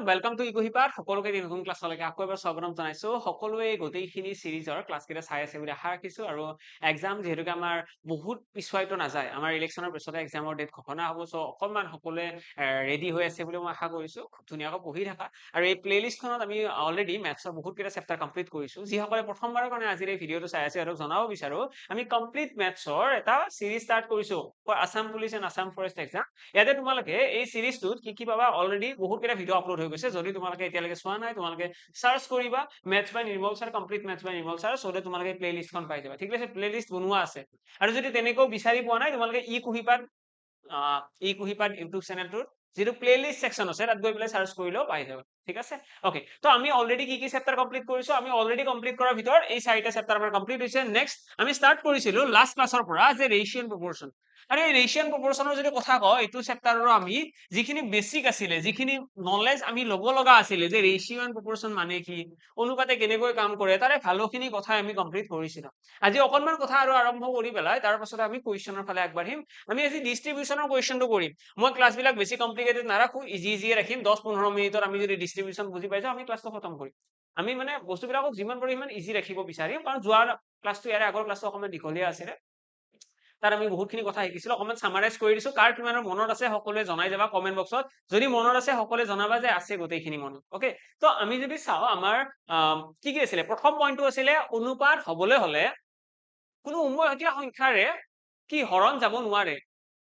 welcome to ইকোহিপাত সকলোকে নতুন ক্লাছলৈকে আকৌ এবাৰ স্বাগতম জনাইছো সকলোৱে গোটেইখিনি সিৰিজৰ ক্লাছ কেইটা চাই আছে বুলি আশা ৰাখিছো আৰু এক্সাম যেহেতুকে আমাৰ বহুত পিছুৱাইতো নাযায় আমাৰ ইলেকশ্যনৰ পিছতে এক্সামৰ ডেট ঘোষণা হ'ব সো অকণমান সকলোৱে ৰেডি হৈ আছে বুলি মই আশা কৰিছো খুব ধুনীয়াকৈ পঢ়ি থাকা আৰু এই প্লেলিষ্টখনত আমি অলৰেডি মেথছৰ বহুত কেইটা চেপ্টাৰ কমপ্লিট কৰিছো যিসকলে প্ৰথমবাৰৰ কাৰণে আজিৰ এই ভিডিঅ'টো চাই আছে আৰু জনাব বিচাৰো আমি কমপ্লিট মেথছৰ এটা সিৰিজ ষ্টাৰ্ট কৰিছো for Assam police and Assam forest exam ইয়াতে তোমালোকে এই সিৰিজটোত কি পাবা অলৰেডি বহুত কেইটা ভিডিঅ' আপলোড হৈ গৈছে যদি তোমালোকে এতিয়ালৈকে চোৱা নাই তোমালোকে সাৰ্চ কৰিবা মেথছ বাই নিৰ্মল ছাৰ কমপ্লিট মেথছ বাই নিৰ্মল ছাৰ সো তোমালোকে প্লেলিষ্টখন পাই যাবা ঠিক আছে প্লেলিষ্ট বনোৱা আছে আৰু যদি তেনেকৈ বিচাৰি পোৱা নাই তোমালোকে ইকুহিপাত ইউটিউব চেনেলটোৰ যেটো প্লেলিষ্ট সেকশন আছে তাত গৈ পেলাই সাৰ্চ কৰিলেও পাই যাবা ঠিক আছে ওকে তো আমি অলৰেডি কি চেপ্টাৰ কমপ্লিট কৰিছো আমি অলৰেডি কমপ্লিট কৰাৰ ভিতৰত এই চাৰিটা চেপ্টাৰ আমাৰ কমপ্লিট হৈছে নেক্সট আমি স্টাৰ্ট কৰিছিলো লাষ্ট ক্লাছৰ পৰা যে ৰেশিয়ান প্ৰপৰচন আৰু এই ৰেশিয়ান প্ৰপৰচনৰ যদি কথা কওঁ এইটো চেপ্টাৰৰ আমি যিখিনি বেসিক আছিলে যিখিনি নলেজ আমি ল'ব লগা আছিলে যে ৰেশিও এণ্ড প্ৰপৰচন মানে কি অনুপাতে কেনেকৈ কাম কৰে তাৰে ভালোখিনি কথা আমি কমপ্লিট কৰিছিলো আজি অকনমান কথা আৰু আৰম্ভ কৰি পেলাই তাৰ পাছত আমি কুৱেশ্যনৰ ফালে আগবাঢ়িম আমি আজি ডিস্ট্ৰিবিউশনৰ কুৱেশ্যনটো কৰিম মই ক্লাছবিলাক বেছি কমপ্লিকেটেড নাৰাখো ইজি ৰাখিম 10-15 মিনিটত আমি যদি ডিস্ট্ৰিবিউশন বুজি পাই যাওঁ আমি ক্লাছটো খতম কৰিম আমি মানে বস্তুবিলাকক যিমান পাৰো সিমান ইজি ৰাখিব বিচাৰিম কাৰণ যোৱাৰ ক্লাছটো ইয়াৰে আগৰ ক্লাছটো অকমান দীঘলীয়া আছিলে তাৰ আমি বহুতখিনি কথা শিকিছিলো অকমান সামাৰাইজ কৰি দিছো কাৰ কিমানৰ মনত আছে সকলোৱে জনাই যাবা কমেন্ট বক্সত যদি মনত আছে সকলোৱে জনাবা যে আছে গোটেইখিনি মনত ওকে তো আমি যদি চাও আমাৰ কি আছিলে প্ৰথম পইণ্টটো আছিলে অনুপাত হবলৈ হলে কোনো উমৈহতীয়া সংখ্যাৰে কি হৰণ যাব নোৱাৰে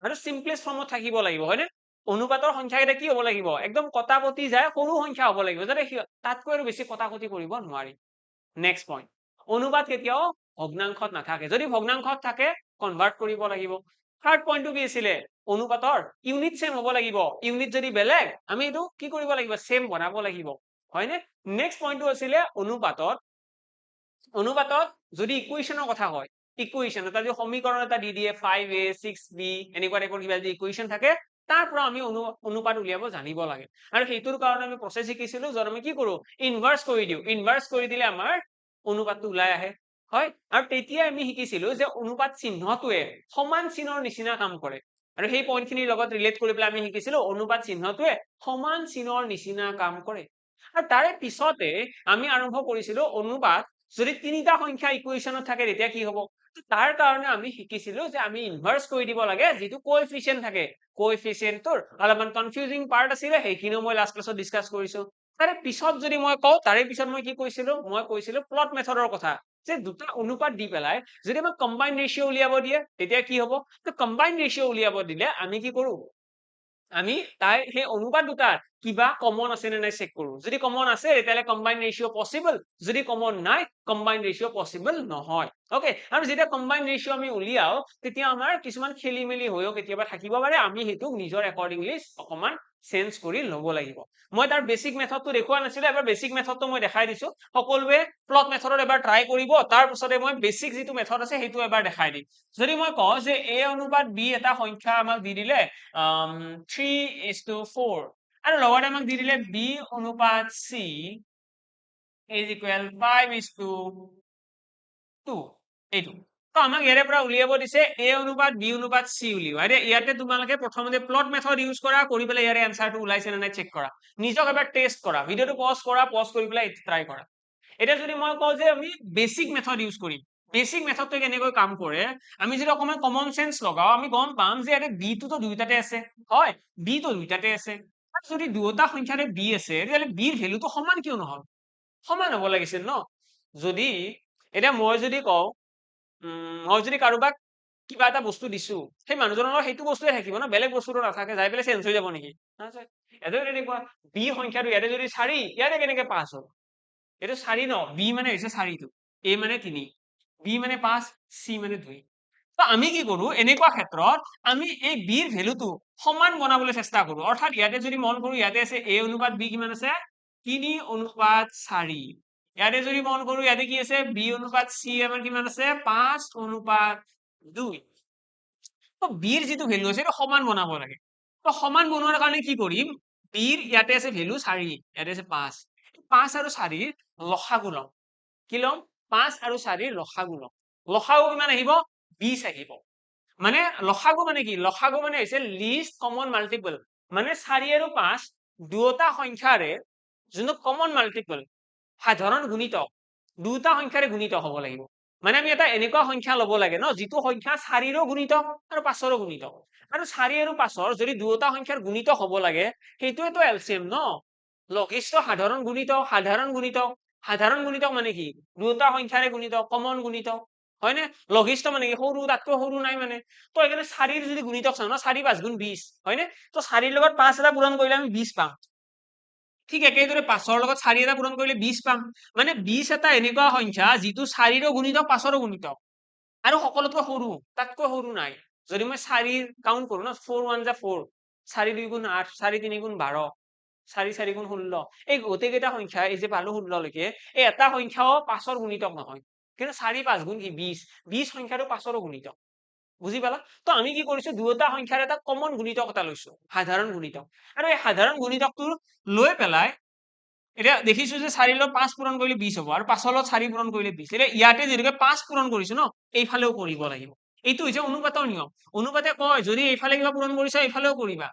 আৰু সিম্পলেষ্ট ফৰ্মত থাকিব লাগিব হয়নে অনুপাতৰ সংখ্যা এটা কি হ'ব লাগিব একদম কটাকটি যায় সৰু সংখ্যা হ'ব লাগিব যাতে তাতকৈ আৰু বেছি কটাকটি কৰিব নোৱাৰি নেক্সট পইণ্ট অনুপাত কেতিয়াও ভগ্নাংশত নাথাকে যদি ভগ্নাংশত থাকে কনভাৰ্ট কৰিব লাগিব থাৰ্ড পইণ্টটো কি আছিলে অনুপাতৰ ইউনিট সেম হ'ব লাগিব ইউনিট যদি বেলেগ আমি এইটো কি কৰিব লাগিব সেম বনাব লাগিব হয়নে নেক্সট পইণ্টটো আছিলে অনুপাতত যদি ইকুৱেশ্যনৰ কথা হয় ইকুৱেশ্যন এটা যদি সমীকৰণ এটা দি দিয়ে 5a 6b এনেকুৱা টাইপৰ কিবা যদি ইকুৱেশ্যন থাকে তাৰ পৰা আমি অনুপাত উলিয়াব জানিব লাগে আৰু সেইটোৰ কাৰণে আমি প্ৰচেছ শিকিছিলো যত আমি কি কৰো ইনভাৰ্স কৰি দিও ইনভাৰ্স কৰি দিলে আমাৰ অনুপাতটো ওলাই আহে হয় আৰু তেতিয়া আমি শিকিছিলো যে অনুপাত চিহ্নটোৱে সমান চিহ্নৰ নিচিনা কাম কৰে আৰু সেই পইণ্টখিনিৰ লগত ৰিলেট কৰি পেলাই আমি শিকিছিলো অনুপাত চিহ্নটোৱে সমান চিহ্নৰ নিচিনা কাম কৰে আৰু তাৰে পিছতে আমি আৰম্ভ কৰিছিলো অনুপাত যদি তিনিটা সংখ্যা ইকুৱেশ্যনত থাকে তেতিয়া কি হ'ব তাৰ কাৰণে আমি শিকিছিলো যে আমি ইনভাৰ্স কৰি দিব লাগে যেটো কোএফিচিয়েন্ট থাকে কোএফিচিয়েন্টৰ অলপমান কনফিউজিং পাৰ্ট আছিলে সেইখিনিও মই লাষ্ট ক্লাছত ডিসকাস কৰিছো তাৰে পিছত যদি মই কওঁ তাৰে পিছত মই কি কৈছিলো মই কৈছিলো প্লট মেথডৰ কথা যে দুটা অনুপাত দি পেলাই যদি আমাক কম্বাইন ৰেশিও উলিয়াব দিয়ে তেতিয়া কি হ'ব তো কম্বাইন ৰেশিও উলিয়াব দিলে আমি কি কৰো আমি তাই সেই অনুপাত দুটাৰ কিবা কমন আছে নে নাই চেক কৰো যদি কমন আছে তেতিয়ালে কম্বাইন ৰেশিও পসিবল যদি কমন নাই কম্বাইন ৰেশিও পসিবল নহয় ওকে আৰু যেতিয়া কম্বাইন ৰেশিও আমি উলিয়াও তেতিয়া আমাৰ কিছুমান খেলিমেলি হৈও কেতিয়াবা থাকিব পাৰে আমি হেতু নিজৰ একৰ্ডিংলি অকমান চেঞ্জ কৰি ল'ব লাগিব মই তাৰ বেসিক মেথডটো দেখুৱা নাছিলো এবাৰ বেসিক মেথডটো মই দেখাই দিছো সকলোৱে প্লট মেথডত এবাৰ ট্ৰাই কৰিব তাৰ পিছতে মই বেসিক যেটো মেথড আছে হেতু এবাৰ দেখাই দিম যদি মই কওঁ যে a অনুপাত b এটা সংখ্যা আমাক দি দিলে 3:4 আৰু লগতে আমাক দি দিলে b অনুপাত c is equal 5:2 এইটো তো আমাক ইয়াৰে পৰা উলিয়াব দিছে a অনুপাত b অনুপাত c উলিওৱা ইয়াতে তোমালোকে প্ৰথমতে প্লট মেথড ইউজ কৰা কৰি পেলাই ইয়াৰে আনসাৰটো ওলাইছে নে নাই চেক কৰা নিজক এবাৰ টেষ্ট কৰা ভিডিওটো পজ কৰা পজ কৰি পেলাই ট্ৰাই কৰা এটা যদি মই কওঁ যে আমি বেসিক মেথড ইউজ কৰিম বেসিক মেথডটো কেনেকৈ কাম কৰে আমি যদি অকমান কমন সেন্স লগাও আমি গম পাম যে ইয়াতে b টো দুইটাতে আছে হয় b টো দুইটাতে আছে যদি দুটা সংখ্যাৰে b আছে তেতিয়াহলে b ৰ ভ্যালুটো সমান কিয় নহল সমান হ'ব লাগিছিল ন যদি এটা মই যদি কওঁ মই যদি কাৰোবাক কিবা এটা বস্তু দিছো সেই মানুহজনৰ সেইটো বস্তুৱে থাকিব ন বেলেগ বস্তুটো নাথাকে যাই পেলাই চেঞ্জ হৈ যাব নেকি এটো তেনেকুৱা b সংখ্যাটো ইয়াতে যদি 4 ইয়াতে কেনেকে 5 হ'ল এটা 4 ন b মানে হৈছে 4 টো a মানে 3 b মানে 5 c মানে 2 তো আমি কি কৰো এনেকুৱা ক্ষেত্ৰত আমি এই b ৰ ভ্যালুটো সমান বনাবলৈ চেষ্টা কৰো অৰ্থাৎ ইয়াতে যদি মন কৰো ইয়াতে আছে a অনুপাত b কিমান আছে 3:4 ইয়াতে যদি মন কৰো ইয়াতে কি আছে b অনুপাত c আমাৰ কিমান আছে 5:2 তো b ৰ যেটো ভ্যালু আছে এটা সমান বনাব লাগে তো সমান বনোৱাৰ কাৰণে কি কৰিম b ৰ ইয়াতে আছে ভ্যালু 4 ইয়াতে আছে 5 আৰু 4 লসাগু লম কি লম 5 আৰু 4 লসাগু লম লসাগু কিমান আহিব 20 আহিব মানে লসাগু মানে কি লসাগু মানে হৈছে লিষ্ট কমন মাল্টিপল মানে 4 আৰু 5 দুয়োটা সংখ্যাৰে যোনটো কমন মাল্টিপল সাধাৰণ গুণিতক দুটা সংখ্যাৰে গুণিত হ'ব লাগিব মানে আমি এটা এনেকুৱা সংখ্যা ল'ব লাগে ন যিটো সংখ্যা 4ৰো গুণিতক আৰু 5ৰো গুণিতক আৰু 4 আৰু 5ৰ যদি দুয়োটা সংখ্যাৰ গুণিত হ'ব লাগে সেইটোৱেতো এলচিএম ন লঘিষ্ঠ সাধাৰণ গুণিতক সাধাৰণ গুণিতক মানে কি দুয়োটা সংখ্যাৰে গুণিতক কমন গুণিতক হয় নে লঘিষ্ঠ মানে কি সৰু তাতকৈ সৰু নাই মানে তো এখানে 4ৰ যদি গুণিতক চাওঁ ন 4 5 গুণ 20 হয় নে তো 4ৰ লগত 5 এটা পূৰণ কৰিলে আমি 20 পাম ঠিক একেদৰে 5ৰ লগত 4 এটা পূৰণ কৰিলে 20 পাম মানে 20 এটা এনেকুৱা সংখ্যা যিটো 4ৰো গুণিতক 5ৰো গুণিতক আৰু সকলোতকৈ সৰু তাতকৈ সৰু নাই যদি মই 4 কাউন্ট কৰো ন 4 1 যা 4 4 2 গুণ 8 4 3 গুণ 12 4 4 গুণ 16 এই গোটেইকেইটা সংখ্যা এই যে পালো 16 লৈকে এই এটা সংখ্যাও 5ৰ গুণিতক নহয় কিন্তু 4 5 গুণ কি 20 20 সংখ্যাটো 5ৰো গুণিতক বুজি পালা তো আমি কি কৰিছো দুয়োটা সংখ্যাৰ এটা কমন গুণিতক এটা লৈছো সাধাৰণ গুণিতক আৰু এই সাধাৰণ গুণিতকটো লৈ পেলাই এতিয়া দেখিছো যে 4 লগত 5 পূৰণ কৰিলে 20 হ'ব আৰু 5 লগত 4 পূৰণ কৰিলে 20 এতিয়া ইয়াতে যেনেকৈ 5 পূৰণ কৰিছো ন এইফালেও কৰিব লাগিব এইটো হৈছে অনুপাতৰ নিয়ম অনুপাতে কয় যদি এইফালে কিবা পূৰণ কৰিছা এইফালেও কৰিবা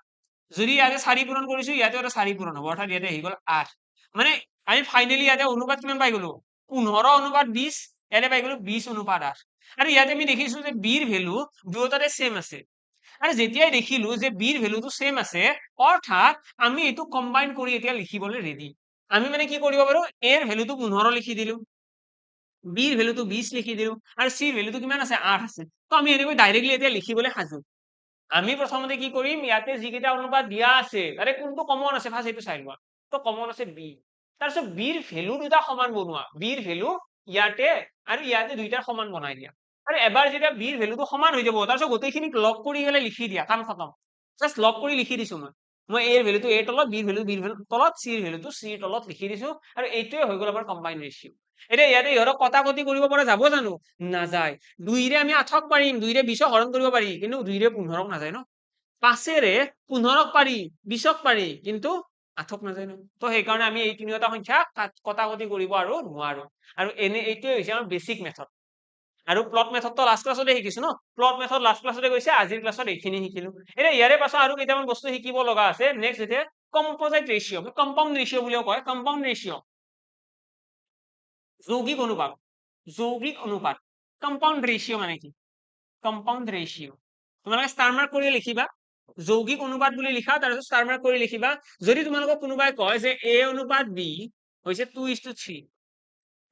যদি ইয়াতে 4 পূৰণ কৰিছো ইয়াতে এটা 4 পূৰণ হ'ব অৰ্থাৎ ইয়াতে আহি গ'ল 8 মানে আমি ফাইনেলি ইয়াতে অনুপাত কিমান পাই গলো 15 অনুপাত 20 ইয়াতে পাই গলো 20 অনুপাত 8 আৰু ইয়াতে আমি দেখিছো যে বিৰ ভ্যালু দুয়োটাৰে সেম আছে আৰু যেতিয়াই দেখিলো যে বিৰ ভ্যালুটো সেম আছে অৰ্থাৎ আমি এইটো কম্বাইন কৰি এতিয়া লিখিবলৈ ৰেডি আমি মানে কি কৰিব পাৰো এৰ ভ্যালুটো 15 লিখি দিলো বিৰ ভ্যালুটো 20 লিখি দিলো আৰু চিৰ ভ্যালুটো কিমান আছে 8 আছে তো আমি এনেকৈ ডাইৰেক্টলি এতিয়া লিখিবলৈ সাজু আমি প্ৰথমতে কি কৰিম ইয়াতে যিকেইটা অনুপাত দিয়া আছে তাৰে কোনটো কমন আছে ফাৰ্স্ট এইটো চাই লোৱা তো কমন আছে বি তাৰপিছত বিৰ ভ্যালু দুটা সমান বনোৱা বিৰ ভ্যালু ইয়াতে আৰু ইয়াতে দুইটাৰ সমান বনাই দিয়া আৰু এবাৰ যেতিয়া বিৰ ভ্যালুটো সমান হৈ যাব তাৰপিছত গোটেইখিনিক লগ কৰি গলে লিখি দিয়া কাম খতম জাস্ট লগ কৰি লিখি দিছো মই এৰ ভ্যালুটো এৰ তলত বিৰ ভ্যালু তলত চিৰ ভ্যালুটো চিৰ তলত লিখি দিছো আৰু এইটোৱে হৈ গ'ল আমাৰ কম্বাইন ৰেশিও এতিয়া ইয়াতে ইহঁতক কটাকটি কৰিব পৰা যাব জানো নাযায় 2ৰে আমি 8ক পাৰিম 2ৰে 20ক হৰণ কৰিব পাৰি কিন্তু 2ৰে 15ক নাযায় ন 5ৰে 15ক পাৰি 20ক পাৰি কিন্তু 8ক নাযায় ন তো সেইকাৰণে আমি এই তিনিটা সংখ্যা কটাকটি কৰিব আৰু নোৱাৰো আৰু এনে এইটোৱে হৈছে আমাৰ বেসিক মেথড আৰু প্লট মেথডটো লাষ্ট ক্লাছতে শিকিছো ন প্লট মেথড লাষ্ট ক্লাছতে গৈছে আজিৰ ক্লাছত এইখিনি শিকিলো এতিয়া ইয়াৰে পাছত আৰু কেইটামান বস্তু শিকিব লগা আছে নেক্সট হৈছে কম্পোজিট ৰেশিও কম্পাউণ্ড ৰেশিও বুলিও কয় কম্পাউণ্ড ৰেশিও যৌগিক অনুপাত কম্পাউণ্ড ৰেশিও মানে কি কম্পাউণ্ড ৰেশিও তোমালোকে ষ্টাৰ মাৰ্ক কৰি লিখিবা যৌগিক অনুপাত বুলি লিখা তাৰপিছত ষ্টাৰ মাৰ্ক কৰি লিখিবা যদি তোমালোকক কোনোবাই কয় যে এ অনুপাত বি হৈছে 2:3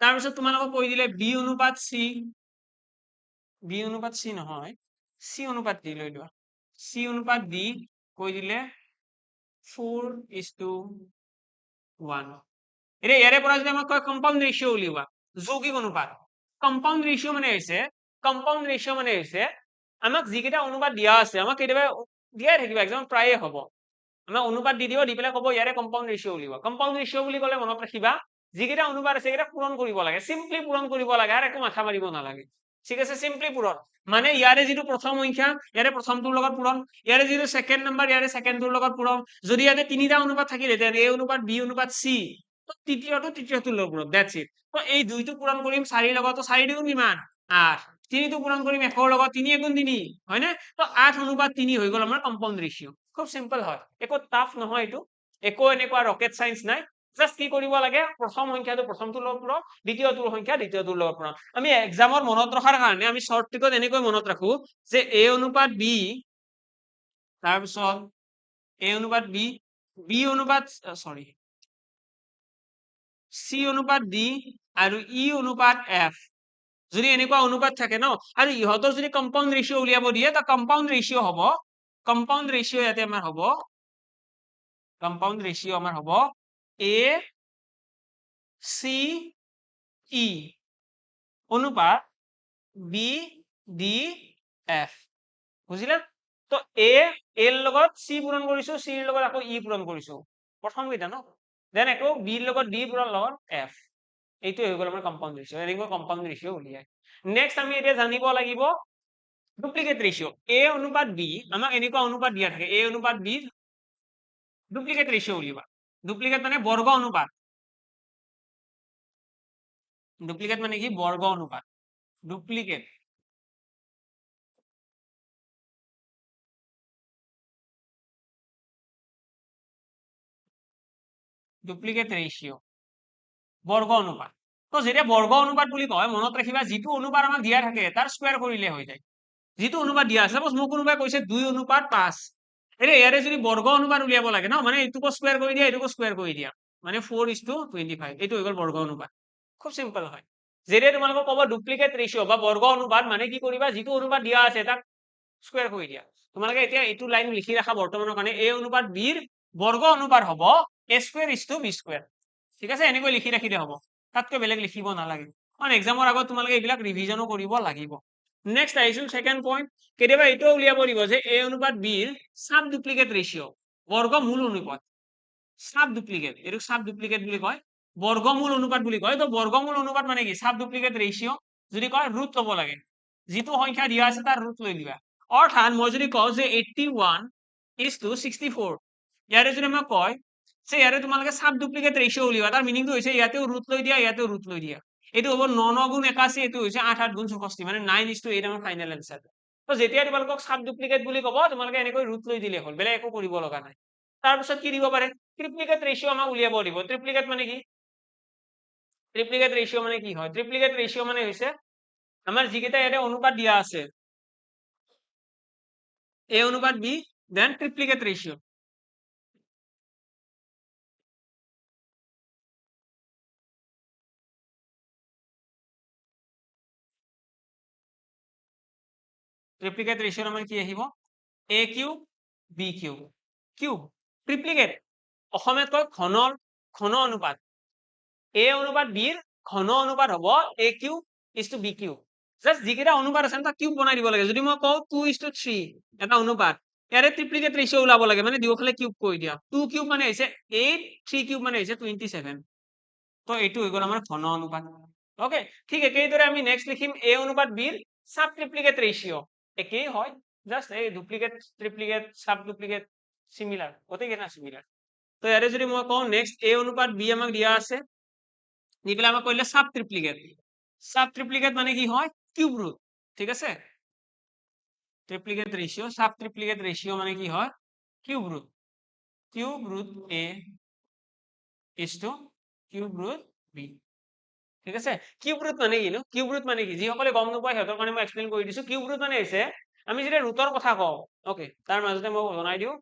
তাৰপিছত তোমালোকক কৈ দিলে বি অনুপাত চি নহয় চি অনুপাত ডি লৈ লোৱা চি অনুপাত ডি কৈ দিলে 4:1 এতিয়া ইয়াৰে পৰা যদি আমাক কয় কম্পাউণ্ড ৰেশিও উলিওৱা যৌগিক অনুপাত কম্পাউণ্ড ৰেশিও মানে হৈছে আমাক যিকেইটা অনুপাত দিয়া আছে আমাক কেতিয়াবা দিয়াই থাকিব এক্সামত প্ৰায়ে হ'ব আমাক অনুপাত দি দিব দি পেলাই ক'ব ইয়াৰে কম্পাউণ্ড ৰেশিও উলিওৱা কম্পাউণ্ড ৰেশিও বুলি ক'লে মনত ৰাখিবা যিকেইটা অনুপাত আছে সেইকেইটা পূৰণ কৰিব লাগে চিম্পলি পূৰণ কৰিব লাগে আৰু একো মাথা মাৰিব নালাগে ঠিক আছে চিম্পলি পূৰণ মানে ইয়াৰে যিটো প্ৰথম সংখ্যা ইয়াৰে প্ৰথমটোৰ লগত পূৰণ ইয়াৰে যিটো ছেকেণ্ড নাম্বাৰ ইয়াৰে ছেকেণ্ডটোৰ লগত পূৰণ যদি ইয়াতে তিনিটা অনুপাত থাকিলে তেনে এ অনুপাত বি অনুপাত চি তৃতীয়টোৰ লগত পূৰণ দ্যাটছ ইট তো এই দুইটো পূৰণ কৰিম 4ৰ লগত 4 দুগুণ কিমান 8 তিনিটো পূৰণ কৰিম 1ৰ লগত 3 গুণ 3 হয় নে তো 8 অনুপাত 3 হৈ গ'ল আমাৰ কম্পাউণ্ড ৰেশিও খুব সিম্পল হয় একো টাফ নহয় এইটো একো এনেকুৱা ৰকেট সায়েন্স নাই জাস্ট কি কৰিব লাগে প্ৰথম সংখ্যাটো প্ৰথমটোৰ লগত পূৰণ দ্বিতীয়টোৰ সংখ্যা দ্বিতীয়টোৰ লগত পূৰণ আমি এক্সামত মনত ৰখাৰ কাৰণে আমি শৰ্ট ট্ৰিকত এনেকৈ মনত ৰাখো যে এ অনুপাত বি তাৰপিছত এ অনুপাত বি অনুপাত সৰি চি অনুপাত ডি আৰু ই অনুপাত এফ যদি এনেকুৱা অনুপাত থাকে ন আৰু ইহঁতৰ যদি কম্পাউণ্ড ৰেশিও উলিয়াব দিয়ে তা কম্পাউণ্ড ৰেশিও ইয়াতে আমাৰ হ'ব কম্পাউণ্ড ৰেশিও আমাৰ হ'ব এ চি ই অনুপাত বি ডি এফ বুজিলা তো এৰ লগত চি পূৰণ কৰিছো চিৰ লগত আকৌ ই পূৰণ কৰিছো প্ৰথম কেইটা ন দেন আকৌ বিৰ লগত ডি পূৰণ লগত এফ এইটো হৈ গ'ল আমাৰ কম্পাউণ্ড ৰেশিও এনেকৈ কম্পাউণ্ড ৰেশিও উলিয়াই নেক্সট আমি এতিয়া জানিব লাগিব ডুপ্লিকেট ৰেশিও এ অনুপাত বি আমাক এনেকুৱা অনুপাত দিয়া থাকে এ অনুপাত বি ডুপ্লিকেট ৰেশিও উলিওৱা ডুপ্লিকেট মানে বৰ্গ অনুপাত ডুপ্লিকেট মানে কি বৰ্গ অনুপাত ডুপ্লিকেট ডুপ্লিকেট ৰেচিঅ' বৰ্গ অনুপাত তো যেতিয়া বৰ্গ অনুপাত বুলি কয় মনত ৰাখিবা যিটো অনুপাত আমাক দিয়া থাকে তাৰ স্কোয়াৰ কৰিলে হৈ যায় যিটো অনুপাত দিয়া আছে সাপোজ মোক কোনোবাই কৈছে 2:5 এতিয়া ইয়াৰে যদি বৰ্গ অনুপাত উলিয়াব লাগে ন মানে এইটোকো স্কোয়াৰ কৰি দিয়া এইটোকো স্কোয়াৰ কৰি দিয়া মানে 4:25 এইটো হৈ গ'ল বৰ্গ অনুপাত খুব সিম্পল হয় যেতিয়া তোমালোকক ক'ব ডুপ্লিকেট ৰেচিঅ' বা বৰ্গ অনুপাত মানে কি কৰিবা যিটো অনুপাত দিয়া আছে তাক স্কোয়াৰ কৰি দিয়া তোমালোকে এতিয়া এইটো লাইন লিখি ৰাখা বৰ্তমানৰ কাৰণে a অনুপাত b ৰ বৰ্গ অনুপাত হ'ব a square is to b square ঠিক আছে এনেকৈ লিখি ৰাখিলে হ'ব তাতকৈ বেলেগ লিখিব নালাগে কাৰণ এক্সামৰ আগত তোমালোকে এইবিলাক ৰিভিজনো কৰিব লাগিব নেক্সট আহিছো সেকেন্ড পইণ্ট কেতিয়াবা এইটো উলিয়াব দিব যে a অনুপাত b ৰ সাব ডুপ্লিকেট ৰেচিঅ' বৰ্গমূল অনুপাত সাব ডুপ্লিকেট এইটো সাব ডুপ্লিকেট বুলি কয় বৰ্গমূল অনুপাত বুলি কয় তো বৰ্গমূল অনুপাত মানে কি সাব ডুপ্লিকেট ৰেচিঅ' যদি কয় ৰুট ল'ব লাগে যিটো সংখ্যা দিয়া আছে তাৰ ৰুট লৈ দিবা অৰ্থাৎ মই যদি কওঁ যে 81:64 ইয়াৰে যদি মই কয় যে ইয়াৰে তোমালোকে সাব ডুপ্লিকেট ৰেচিঅ' উলিওৱা তাৰ মিনিংটো হৈছে ইয়াতেও ৰুট লৈ দিয়া ইয়াতেও ৰুট লৈ দিয়া এইটো হ'ব 9×81 এইটো হৈছে 8×64 মানে 9:8 আমাৰ ফাইনেল এনসাৰ তো যেতিয়া তোমালোকক সাব ডুপ্লিকেট বুলি ক'ব তোমালোকে এনেকৈ ৰুট লৈ দিলে হ'ল বেলেগ একো কৰিব লগা নাই তাৰপিছত কি দিব পাৰে ট্ৰিপ্লিকেট ৰেচিঅ' আমাক উলিয়াব দিব ট্ৰিপ্লিকেট মানে কি ট্ৰিপ্লিকেট ৰেচিঅ' মানে কি হয় ট্ৰিপ্লিকেট ৰেচিঅ' মানে হৈছে আমাৰ যিকেইটা ইয়াতে অনুপাত দিয়া আছে a অনুপাত b then triplicate ratio' triplicate ৰেচিঅ'ৰ আমাৰ কি আহিব a cube b cube cube triplicate অসমীয়াত কয় ঘন অনুপাত a অনুপাত b ৰ ঘন অনুপাত হ'ব a cube is to b cube just যিকেইটা অনুপাত আছে তাক কিউব বনাই দিব লাগে যদি মই কওঁ 2:3 এটা অনুপাত ইয়াৰে ট্ৰিপ্লিকেট ৰেচিঅ' ওলাব লাগে মানে দুয়োফালে কিউব কৰি দিয়া 2 কিউব মানে হৈছে 8 3 কিউব মানে হৈছে 27 তো এইটো হৈ গ'ল আমাৰ ঘন অনুপাত ওকে ঠিক একেদৰে আমি নেক্সট লিখিম a অনুপাত b ৰ সাব ট্ৰিপ্লিকেট ৰেচিঅ' একেই হয় জাস্ট এই ডুপ্লিকেট ট্ৰিপ্লিকেট সাব ডুপ্লিকেট সিমিলাৰ গোটেইকেইটা সিমিলাৰ তো ইয়াৰে যদি মই কওঁ নেক্সট a অনুপাত b আমাক দিয়া আছে দি পেলাই আমাক কইলে সাব ট্রিপ্লিকেট মানে কি হয় কিউব রুট ঠিক আছে triplicate ratio sub triplicate ratio মানে কি হয় cube root a is to cube root b ঠিক আছে কিউব রুট মানে কি কিউব রুট মানে কি যিসকলে গম নোপোৱা সিহঁতৰ কাৰণে মই এক্সপ্লেইন কৰি দিছো কিউব ৰুট মানে হৈছে আমি যেতিয়া ৰুটৰ কথা কওঁ ওকে তাৰ মাজতে মই জনাই দিওঁ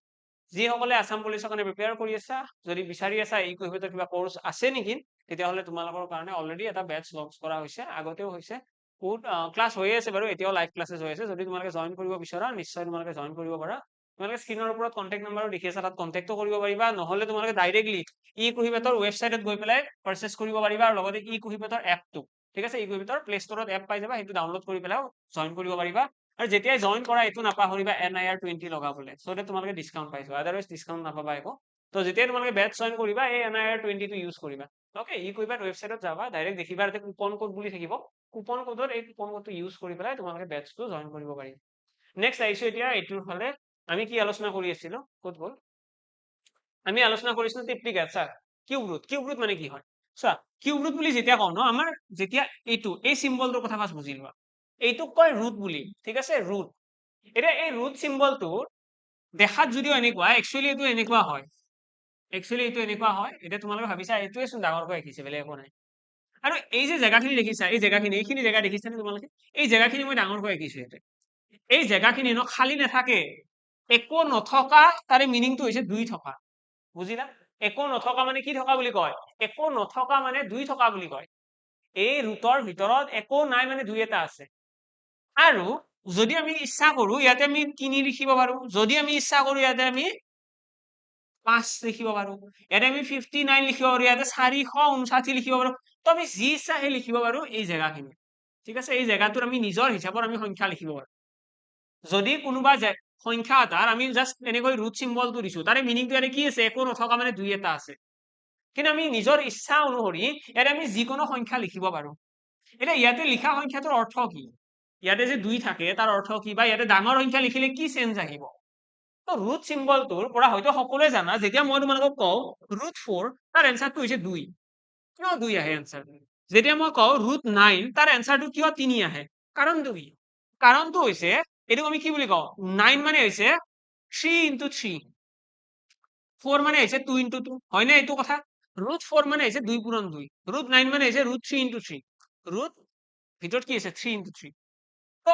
যিসকলে আসাম পুলিচৰ কাৰণে প্ৰিপেয়াৰ কৰি আছা যদি বিচাৰি আছা এই কুইভেটৰ কিবা কোৰ্স আছে নেকি তেতিয়াহ'লে তোমালোকৰ কাৰণে অলৰেডি এটা বেটচ লঞ্চ কৰা হৈছে আগতেও হৈছে বহুত ক্লাছ হৈ আছে বাৰু এতিয়াও লাইভ ক্লাसेছ হৈ আছে যদি তোমালোকে জয়েন কৰিব বিচৰা নিশ্চয় তোমালোকে জয়েন কৰিব পাৰা তোমালোকে স্ক্ৰীনৰ ওপৰত কন্টেক্ট নাম্বাৰো দেখি আছা তাত কন্টেক্টও কৰিব পাৰিবা নহ'লে তোমালোকে ডাইৰেক্টলি ই কুইভেটৰ ৱেবছাইটত গৈ পেলাই পাৰচেজ কৰিব পাৰিবা আৰু লগতে ই কুইভেটৰ এপটো ঠিক আছে ই কুইভেটৰ প্লে ষ্টৰত এপ পাই যাবা সেইটো ডাউনলোড কৰি পেলাই জয়েন কৰিব পাৰিবা আৰু যেতিয়াই জয়েন কৰা এইটো নাপাহৰিবা NIR20 লগাবলে সো যে তোমালোকে ডিসকাউন্ট পাইছো আদাৰৱাইজ ডিসকাউন্ট নাপাবা একো তো যেতিয়াই তোমালোকে বেটচ জয়েন কৰিবা এই NIR20 টো ইউজ কৰিবা ওকে ই কুইভেট ৱেবছাইটত যাবা ডাইৰেক্ট দেখিবা তাতে কুপন কোড বুলি থাকিব কুপন কোডৰ এই কুপন কোডটো ইউজ কৰি পেলাই তোমালোকে বেটচটো জয়েন কৰিব পাৰিবা নেক্সট আইছো এতিয়া এইটোৰ ফালে আমি কি আলোচনা কৰি আছিলো ক'ত গ'ল আমি আলোচনা কৰিছিলো ট্ৰিপ্লিকেট স্যাৰ কিউব ৰুট মানে কি হয় চোৱা কিউব ৰুট বুলি যেতিয়া কওঁ ন আমাৰ যেতিয়া এইটো এই সিম্বলটোৰ কথা ফাৰ্স্ট বুজি লোৱা এইটোক কয় ৰুট বুলি ঠিক আছে ৰুট এতিয়া এই ৰুট সিম্বলটো দেখাত যদিও এনেকুৱা একচুয়ালি এইটো এনেকুৱা হয় এতিয়া তোমালোকে ভাবিছা এইটোৱে চোন ডাঙৰকৈ দেখিছে বেলেগ একো নাই আৰু এই যে জেগাখিনি দেখিছা এই এইখিনি জেগা দেখিছা নে তোমালোকে এই জেগাখিনি মই ডাঙৰকৈ দেখিছো ইয়াতে এই জেগাখিনি ন খালী নাথাকে একো নথকা তাৰে মিনিংটো হৈছে 2 থকা বুজিলা একো নথকা মানে কি থকা বুলি কয় একো নথকা মানে 2 থকা বুলি কয় এই ৰুটৰ ভিতৰত একো নাই মানে 2 এটা আছে আৰু যদি আমি ইচ্ছা কৰো ইয়াতে আমি 3 লিখিব পাৰো যদি আমি ইচ্ছা কৰো ইয়াতে আমি 5 লিখিব পাৰো ইয়াতে আমি 59 লিখিব পাৰো ইয়াতে 459 লিখিব পাৰো তো আমি যি ইচ্ছা হে লিখিব পাৰো এই জেগাখিনি ঠিক আছে এই জেগাটোৰ আমি নিজৰ হিচাপত আমি সংখ্যা লিখিব পাৰো যদি কোনোবা সংখ্যা এটাৰ আমি জাস্ট এনেকৈ ৰুট সিম্বলটো দিছো তাৰে মিনিংটো ইয়াতে কি আছে একো নথকা মানে 2 এটা আছে কিন্তু আমি নিজৰ ইচ্ছা অনুসৰি ইয়াতে আমি যিকোনো সংখ্যা লিখিব পাৰো এটা ইয়াতে লিখা সংখ্যাটোৰ অৰ্থ কি ইয়াতে যে 2 থাকে তাৰ অৰ্থ কি বা ইয়াতে ডাঙৰ সংখ্যা লিখিলে কি চেঞ্জ আহিব তো ৰুট সিম্বলটোৰ পৰা হয়তো সকলোৱে জানা যেতিয়া মই তোমালোকক কওঁ √4 তাৰ এনসাৰটো হৈছে 2 কিয় 2 আহে এনসাৰ যেতিয়া মই কওঁ √9 তাৰ এনসাৰটো কিয় 3 আহে কাৰণ 2 কাৰণটো হৈছে এটো আমি কি বুলি কওঁ 9 মানে হৈছে 3 × 3 4 মানে হৈছে 2 × 2 হয় না এইটো কথা √4 মানে হৈছে 2 পূৰণ 2, √9 মানে হৈছে √3 into 3, ৰুট ভিতৰত কি আছে 3 into 3। তো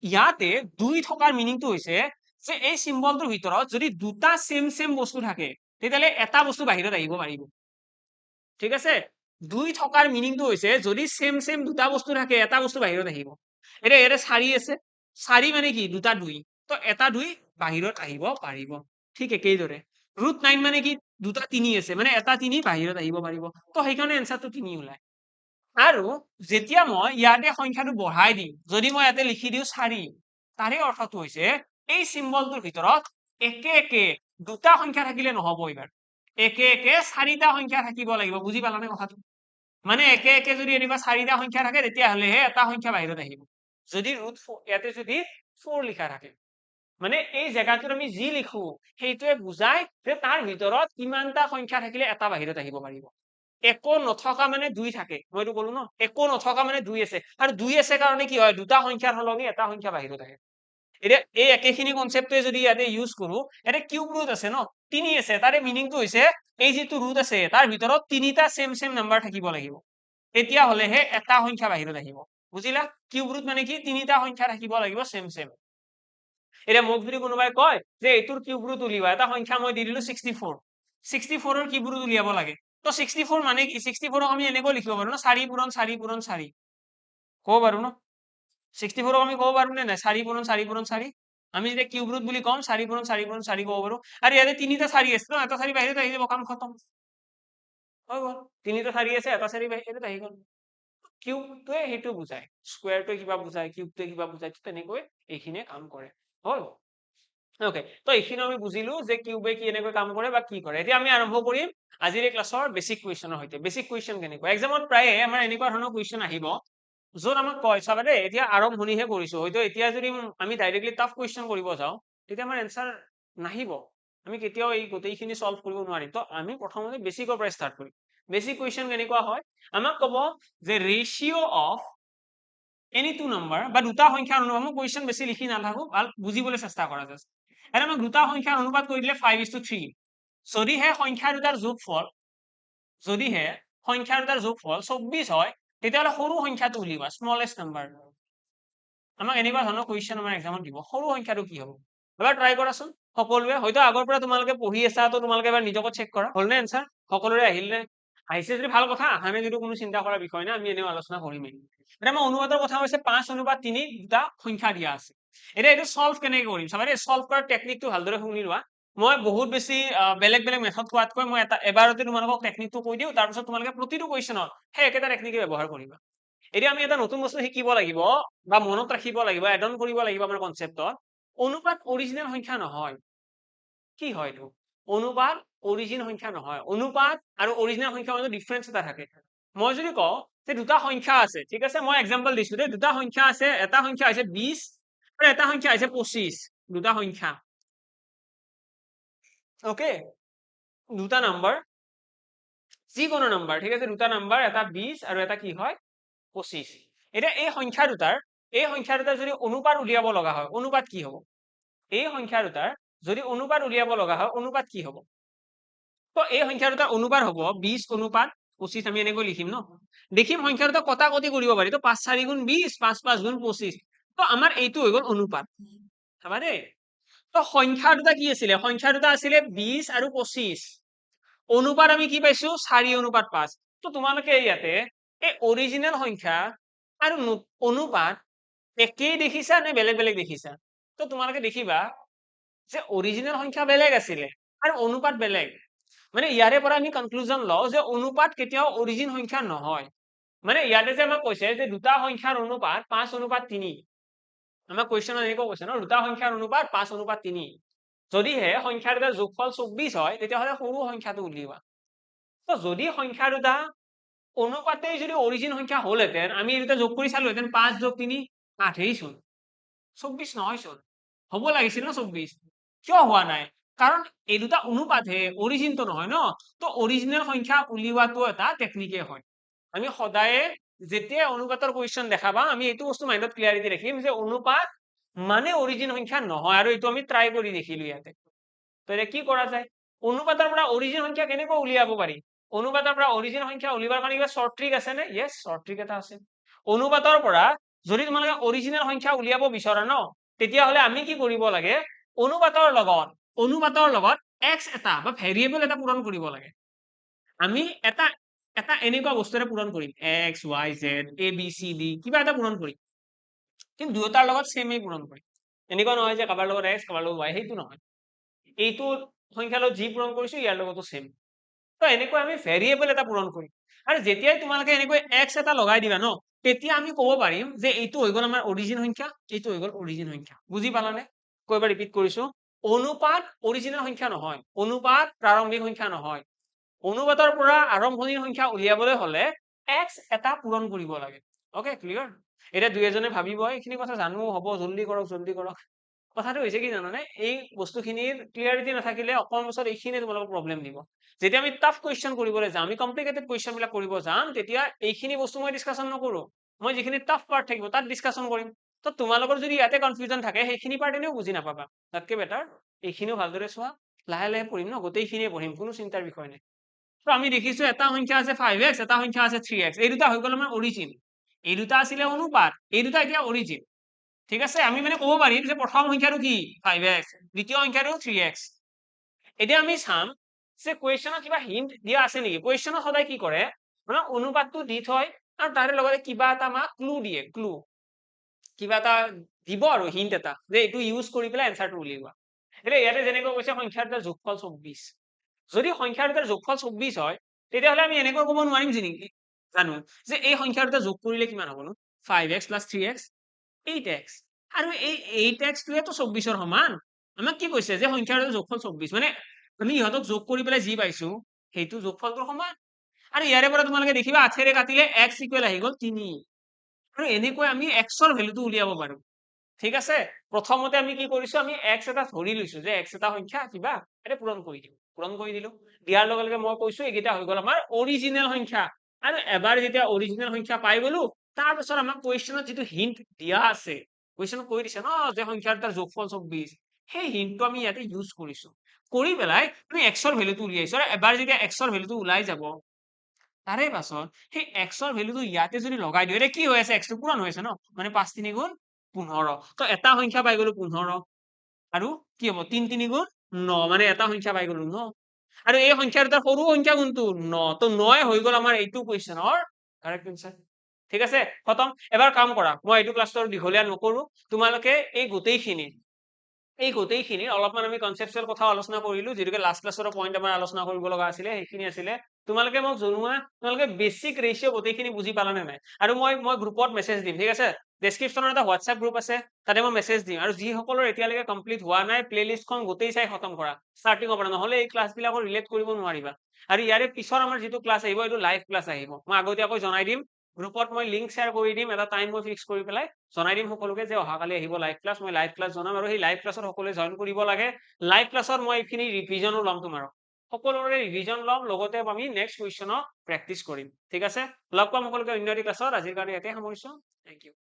ইয়াতে 2 থকাৰ মিনিংটো হৈছে যে এই চিম্বলটোৰ ভিতৰত যদি দুটা সেম বস্তু থাকে তেতিয়াহ'লে এটা বস্তু বাহিৰত আহিব পাৰিব, ঠিক আছে। 2 থকাৰ মিনিংটো হৈছে যদি সেম দুটা বস্তু থাকে এটা বস্তু বাহিৰত আহিব। এতিয়া ইয়াতে 4 আছে, 4 মানে কি দুটা 2, তো এটা 2 বাহিৰত আহিব পাৰিব। ঠিক একেইদৰে √9 মানে কি দুটা 3 আছে, মানে এটা 3 বাহিৰত আহিব পাৰিব, তো সেইকাৰণে এনসাৰটো 3 ওলায়। আৰু যেতিয়া মই ইয়াতে সংখ্যাটো বঢ়াই দিম, যদি মই ইয়াতে লিখি দিওঁ 4, তাৰে অৰ্থটো হৈছে এই চিম্বলটোৰ ভিতৰত একে একে দুটা সংখ্যা থাকিলে নহব, এইবাৰ একে একে 4টা সংখ্যা থাকিব লাগিব। বুজি পালানে কথাটো? মানে একে একে যদি এনেকুৱা 4টা সংখ্যা থাকে তেতিয়াহ'লেহে এটা সংখ্যা বাহিৰত আহিব। যদি √4 ইয়াতে যদি 4 লিখা থাকে, মানে এই জেগাটোত আমি যি লিখো সেইটোৱে বুজাই যে তাৰ ভিতৰত কিমানটা সংখ্যা থাকিলে এটা বাহিৰত আহিব পাৰিব। একো নথকা মানে 2 থাকে, মইতো ক'লো ন, একো নথকা মানে 2 আছে, আৰু 2 আছে কাৰণে কি হয় দুটা সংখ্যাৰ সলনি এটা সংখ্যা বাহিৰত আহে। এতিয়া এই একেখিনি কনচেপ্টে যদি ইয়াতে ইউজ কৰো, ইয়াতে কিউব ৰুট আছে ন, 3 আছে, তাৰে মিনিংটো হৈছে এই যিটো ৰুট আছে তাৰ ভিতৰত 3টা সেম নাম্বাৰ থাকিব লাগিব, তেতিয়া হলেহে এটা সংখ্যা বাহিৰত আহিব। বুজিলা? কিউব ৰুট মানে কি 3টা সংখ্যা থাকিব লাগিব সেম। এতিয়া মোক যদি কোনোবাই কয় যে এইটোৰ কিউব ৰুট উলিওৱা, এটা সংখ্যা মই দি দিলো 64, 64ৰ কিউব ৰুট উলিয়াব লাগে, তো 64 মানে কি 64ক আমি এনেকৈ লিখিব পাৰো ন, 4 পূৰণ 4 পূৰণ 4 ক'ব পাৰো ন, 64ক আমি ক'ব পাৰো নে নাই 4 পূৰণ 4 পূৰণ 4, আমি যেতিয়া কিউব ৰুট বুলি কম 4 পূৰণ 4 পূৰণ 4 ক'ব পাৰো। আৰু ইয়াতে 3টা 4 আছে ন, এটা 4 বাহিৰত আহি যাব, কাম খতম হৈ গ'ল। 3টা 4 আছে, এটা 4 বাহিৰত আহি গ'ল। কিউবটোৱে সেইটো বুজায়, স্কুৱেৰটোৱে কিবা বুজায়, কিউবটোৱে কিবা বুজায়, তেনেকৈ এইখিনিয়ে কাম কৰে। হ'ল? ওকে, তো এইখিনি আমি বুজিলো যে কিউবে কি এনেকৈ কাম কৰে বা কি কৰে। এতিয়া আমি আৰম্ভ কৰিম আজিৰ এই ক্লাছৰ বেসিক কুৱেশ্যনৰ সৈতে। বেসিক কুৱেশ্যন কেনেকুৱা, এক্সামত প্ৰায়ে আমাৰ এনেকুৱা ধৰণৰ কুৱেশ্যন আহিব য'ত আমাক কয়, চাবা দেই, এতিয়া আৰম্ভণিহে কৰিছো, হয়তো এতিয়া যদি আমি ডাইৰেক্টলি টাফ কুৱেশ্যন কৰিব যাওঁ তেতিয়া আমাৰ এনসাৰ নাহিব, আমি কেতিয়াও এই গোটেইখিনি সলভ কৰিব নোৱাৰিম। তো আমি প্ৰথমতে বেসিকৰ পৰা ষ্টাৰ্ট কৰিম। বেসিক কুৱেশ্যন কেনেকুৱা হয়, আমাক ক'ব যে ratio of any two number, বা দুটা সংখ্যাৰ অনুপাত, মই কুৱেশ্যন বেছি লিখি নাথাকো, ভাল বুজিবলৈ চেষ্টা কৰা জাষ্ট। এটা আমাক দুটা সংখ্যাৰ অনুপাত কৰি দিলে 5:3, যদিহে সংখ্যা দুটাৰ যোগফল, যদিহে সংখ্যা দুটাৰ যোগফল 24 হয় তেতিয়াহ'লে সৰু সংখ্যাটো উলিওৱা, স্মলেষ্ট নাম্বাৰ। আমাক এনেকুৱা ধৰণৰ কুৱেশ্যন আমাৰ এক্সামত দিব, সৰু সংখ্যাটো কি হ'ব, এবাৰ ট্ৰাই কৰাচোন সকলোৱে, হয়তো আগৰ পৰা তোমালোকে পঢ়ি আছা, তো তোমালোকে এবাৰ নিজকে চেক কৰা হ'লনে এনসাৰ, সকলোৰে আহিল নে? আহিছে যদি ভাল কথা, আহা নাই যদি কোনো চিন্তা কৰাৰ বিষয় নাই, আমি এনেও আলোচনা কৰিমেই। এতিয়া মই অনুপাতৰ কথা হৈছে 5:3 দুটা সংখ্যা দিয়া আছে। এতিয়া এইটো সলভ কেনেকে কৰিম চাবা দেই, সলভ কৰাৰ টেকনিকটো ভালদৰে শুনি লোৱা। মই বহুত বেছি বেলেগ মেথড কোৱাতকৈ মই এবাৰতে তোমালোকক টেকনিকটো কৈ দিওঁ, তাৰপিছত তোমালোকে প্ৰতিটো কুৱেশ্যনত সেই একেটা টেকনিকে ব্যৱহাৰ কৰিবা। এতিয়া আমি এটা নতুন বস্তু শিকিব লাগিব বা মনত ৰাখিব লাগিব, এড অন কৰিব লাগিব আমাৰ কনচেপ্টত। অনুপাত অৰিজিনেল সংখ্যা নহয়। কি হয় এইটো? অনুপাত অৰিজিন সংখ্যা নহয়। অনুপাত আৰু অৰিজিনেল সংখ্যাৰ মাজত ডিফাৰেন্স এটা থাকে। মই যদি কওঁ যে দুটা সংখ্যা আছে, ঠিক আছে, মই এক্সাম্পল দিছো দেই, দুটা সংখ্যা আছে, এটা সংখ্যা হৈছে 20 আৰু এটা সংখ্যা হৈছে 25, দুটা সংখ্যা, ওকে, দুটা নাম্বাৰ, যিকোনো নাম্বাৰ, ঠিক আছে, দুটা নাম্বাৰ, এটা 20 আৰু এটা কি হয় 25। এতিয়া এই সংখ্যা দুটাৰ যদি অনুপাত উলিয়াব লগা হয়, অনুপাত কি হ'ব? এই সংখ্যা দুটাৰ যদি অনুপাত উলিয়াব লগা হয়, অনুপাত কি হ'ব? তো এই সংখ্যা দুটাৰ অনুপাত হ'ব 20 অনুপাত 25, আমি এনেকৈ লিখিম ন, দেখিম সংখ্যা দুটা কটাকটি কৰিব পাৰি, তো 5×4 = 20, 5×5 = 25, তো আমাৰ এইটো হৈ গ'ল অনুপাত। চাবা দেই, তো সংখ্যা দুটা কি আছিলে, সংখ্যা দুটা আছিলে 20 আৰু 25, অনুপাত আমি কি পাইছো 4:5। তো তোমালোকে ইয়াতে এই অৰিজিনেল সংখ্যা আৰু অনুপাত একেই দেখিছা নে বেলেগ বেলেগ দেখিছা? তো তোমালোকে দেখিবা যে অৰিজিনেল সংখ্যা বেলেগ আছিলে আৰু অনুপাত বেলেগ, মানে ইয়াৰে পৰা আমি কনক্লুজন লওঁ যে অনুপাত কেতিয়াও অৰিজিন সংখ্যা নহয়। মানে ইয়াতে যে আমাক কৈছে যে দুটা সংখ্যাৰ অনুপাত 5:3, আমাক কুৱেশ্যনত এনেকৈ কৈছে ন, দুটা সংখ্যাৰ অনুপাত 5:3, যদিহে সংখ্যা দুটাৰ যোগফল 24 হয় তেতিয়াহ'লে সৰু সংখ্যাটো উলিওৱা। তো যদি সংখ্যা দুটা অনুপাতেই যদি অৰিজিন সংখ্যা হ'লহেঁতেন, আমি এই দুটা যোগ কৰি চালোহেঁতেন, 5 + 3 = 8 চোন, 24 নহয় চোন, হ'ব লাগিছিল ন 24, কিয় হোৱা নাই? কাৰণ এই দুটা অনুপাতহে, অৰিজিনটো নহয় ন। তো অৰিজিনেল সংখ্যা উলিওৱাটো এটা টেকনিকে হয়। আমি সদায়ে যেতিয়া অনুপাতৰ কুৱেশ্যন দেখা পাম, আমি এইটো বস্তু মাইণ্ডত ক্লিয়াৰিটি ৰাখিম যে অনুপাত মানে অৰিজিন সংখ্যা নহয়, আৰু এইটো আমি ট্ৰাই কৰি দেখিলো ইয়াতে। তো এতিয়া কি কৰা যায়, অনুপাতৰ পৰা অৰিজিন সংখ্যা কেনেকৈ উলিয়াব পাৰি? অনুপাতৰ পৰা অৰিজিন সংখ্যা উলিয়াবৰ কাৰণে কিবা শৰ্ট ট্ৰিক আছে নে ইয়েস শৰ্ট ট্ৰিক এটা আছে অনুপাতৰ পৰা যদি তোমালোকে অৰিজিনেল সংখ্যা উলিয়াব বিচৰা ন তেতিয়াহলে আমি কি কৰিব লাগে অনুপাতৰ লগত x এটা বা ভেৰিয়েবল এটা পূৰণ কৰিব লাগে আমি এটা এনেকুৱা বস্তুৰে পূৰণ কৰিম x y z a b c d কিবা এটা পূৰণ কৰিম কিন্তু দুয়োটাৰ লগত সেমেই পূৰণ কৰিম এনেকুৱা নহয় যে কাৰোবাৰ লগত x কাৰোবাৰ লগত y সেইটো নহয় এইটো সংখ্যাৰ লগত যি পূৰণ কৰিছো ইয়াৰ লগতো সেম তো এনেকৈ আমি ভেৰিয়েবল এটা পূৰণ কৰিম আৰু যেতিয়াই তোমালোকে এনেকৈ x এটা লগাই দিবা ন তেতিয়া আমি ক'ব পাৰিম যে এইটো হৈ গ'ল আমাৰ অৰিজিন সংখ্যা এইটো হৈ গ'ল অৰিজিন সংখ্যা বুজি পালানে কয়বাৰ ৰিপিট কৰিছো অনুপাত অৰিজিনেল সংখ্যা নহয় অনুপাত প্ৰাৰম্ভিক সংখ্যা নহয় অনুপাতৰ পৰা আৰম্ভণিৰ সংখ্যা উলিয়াবলৈ হলে x এটা পূৰণ কৰিব লাগে ওকে ক্লিয়াৰ এতিয়া দুই এজনে ভাবিব এইখিনি কথা জানো হ'ব জলদি কৰক কথাটো হৈছে কি জানানে এই বস্তুখিনিৰ ক্লিয়াৰিটি নাথাকিলে অকণ বছৰ এইখিনিয়ে তোমালোকক প্ৰব্লেম দিব যেতিয়া আমি টাফ কুৱেশ্যন কৰিবলৈ যাম আমি কমপ্লিকেটেড কুৱেশ্যন বিলাক কৰিব যাম তেতিয়া এইখিনি বস্তু মই ডিছকাশ্যন নকৰো মই যিখিনি টাফ পাৰ্ট থাকিব তাত ডিছকাশ্যন কৰিম তো তোমালোকৰ যদি ইয়াতে কনফিউজন থাকে সেইখিনি পাৰ্ট এনেও বুজি নাপাবা তাতকে বেটাৰ এইখিনিও ভালদৰে চোৱা লাহে লাহে পঢ়িম ন গোটেইখিনিয়ে পঢ়িম কোনো চিন্তাৰ বিষয় নাই তো আমি দেখিছো এটা সংখ্যা আছে 5x এটা সংখ্যা আছে 3x এই দুটা হৈ গ'ল আমাৰ অৰিজিন এই দুটা আছিলে অনুপাত এই দুটা এতিয়া অৰিজিন ঠিক আছে আমি মানে ক'ব পাৰিম যে প্ৰথম সংখ্যাটো কি 5x দ্বিতীয় সংখ্যাটো 3x এতিয়া আমি চাম যে কুৱেশ্যনত কিবা হিন্ট দিয়া আছে নেকি কুৱেশ্যনত সদায় কি কৰে মানে অনুপাতটো দি থয় আৰু তাৰে লগতে কিবা এটা আমাক ক্লু দিয়ে ক্লু কিবা এটা দিব আৰু হিন্ট এটা যে এইটো ইউজ কৰি পেলাই এনসাৰটো উলিওৱা এতিয়া ইয়াতে যেনেকৈ কৈছে সংখ্যাৰ দুটাৰ যোগফল 24 যদি সংখ্যাৰ দুটাৰ যোগফল 24 হয় তেতিয়াহ'লে আমি এনেকৈ ক'ব নোৱাৰিম যে নেকি জানো যে এই সংখ্যাৰ দুটা যোগ কৰিলে কিমান হ'ব নো 5x + 3x 8x আৰু এই 8x টোৱেতো 24ৰ সমান আমাক কি কৈছে যে সংখ্যাৰ দুটাৰ যোগফল 24 মানে আমি ইহঁতক যোগ কৰি পেলাই যি পাইছো সেইটো যোগফলটোৰ সমান আৰু ইয়াৰে পৰা তোমালোকে দেখিবা 8ৰে কাটিলে x ইকুৱেল আহি গ'ল 3 আৰু এনেকৈ আমি x ৰ ভ্যালুটো উলিয়াব পাৰো ঠিক আছে প্ৰথমতে আমি কি কৰিছো আমি x এটা ধৰি লৈছো যে x এটা সংখ্যা কিবা এটা পূৰণ কৰি দিলো দিয়াৰ লগে লগে মই কৈছো এইকেইটা হৈ গ'ল আমাৰ অৰিজিনেল সংখ্যা আৰু এবাৰ যেতিয়া অৰিজিনেল সংখ্যা পাই গ'লো তাৰ পিছত আমাক কুৱেশ্যনত যিটো হিন্ট দিয়া আছে কুৱেশ্যনত কৈ দিছে ন যে সংখ্যাৰ দুটাৰ যোগফল 24 সেই হিন্টটো আমি ইয়াতে ইউজ কৰিছো কৰি পেলাই আমি x ৰ ভ্যালুটো উলিয়াইছো আৰু এবাৰ যেতিয়া x ৰ ভ্যালুটো ওলাই যাব তাৰে পাছত সেই x ৰ ভ্যালুটো ইয়াতে যদি লগাই দিও এটা কি হৈ আছে x টো পূৰণ হৈ আছে ন মানে 5 3 গুণ 15 তো এটা সংখ্যা পাই গ'লো 15 আৰু কি হ'ব 3 3 গুণ 9 মানে এটা সংখ্যা পাই গ'লো 9 আৰু এই সংখ্যাৰ দুটাৰ সৰু সংখ্যা কোনটো 9 তো 9 হৈ গ'ল আমাৰ এইটো কুৱেশ্যনৰ কাৰেক্ট আনসাৰ ঠিক আছে খতম এবাৰ কাম কৰা মই এইটো ক্লাছটো দীঘলীয়া নকৰো তোমালোকে এই গোটেইখিনিৰ অলপমান আমি কনচেপচুৱেল কথা আলোচনা কৰিলো যেনেকৈ লাষ্ট ক্লাছৰ পইণ্ট আমাৰ আলোচনা কৰিব লগা আছিলে সেইখিনি আছিলে তোমালোকে মোক জনোৱা তোমালোকে বেসিক ৰেশিও গোটেইখিনি বুজি পালানে নাই আৰু মই গ্ৰুপত মেছেজ দিম ঠিক আছে ডেসক্ৰিপশ্যনত এটা হোৱাটছএপ গ্ৰুপ আছে তাতে মই মেছেজ দিম আৰু যিসকলৰ এতিয়ালৈকে কমপ্লিট হোৱা নাই প্লেলিষ্টখন গোটেই চাই খতম কৰা ষ্টাৰ্টিঙৰ পৰা নহ'লে এই ক্লাছবিলাকৰ ৰিলেট কৰিব নোৱাৰিবা আৰু ইয়াৰে পিছৰ আমাৰ যিটো ক্লাছ আহিব এইটো লাইভ ক্লাছ আহিব মই আগতীয়াকৈ জনাই দিম গ্ৰুপত মই লিংক শ্বেয়াৰ কৰি দিম এটা টাইম মই ফিক্স কৰি পেলাই জনাই দিম সকলোকে যে অহাকালি আহিব লাইভ ক্লাছ মই লাইভ ক্লাছ জনাম আৰু সেই লাইভ ক্লাছত সকলোৱে জইন কৰিব লাগে লাইভ ক্লাছত মই এইখিনি ৰিভিজনো ল'ম তোমাৰো সকলোৰে ৰিভিজন ল'ম লগতে আমি নেক্সট কুৱেশ্যনৰ প্ৰেক্টিচ কৰিম ঠিক আছে লগ পাম সকলোকে অন্য এটি ক্লাছত আজিৰ কাৰণে ইয়াতে সামৰিছো থেংক ইউ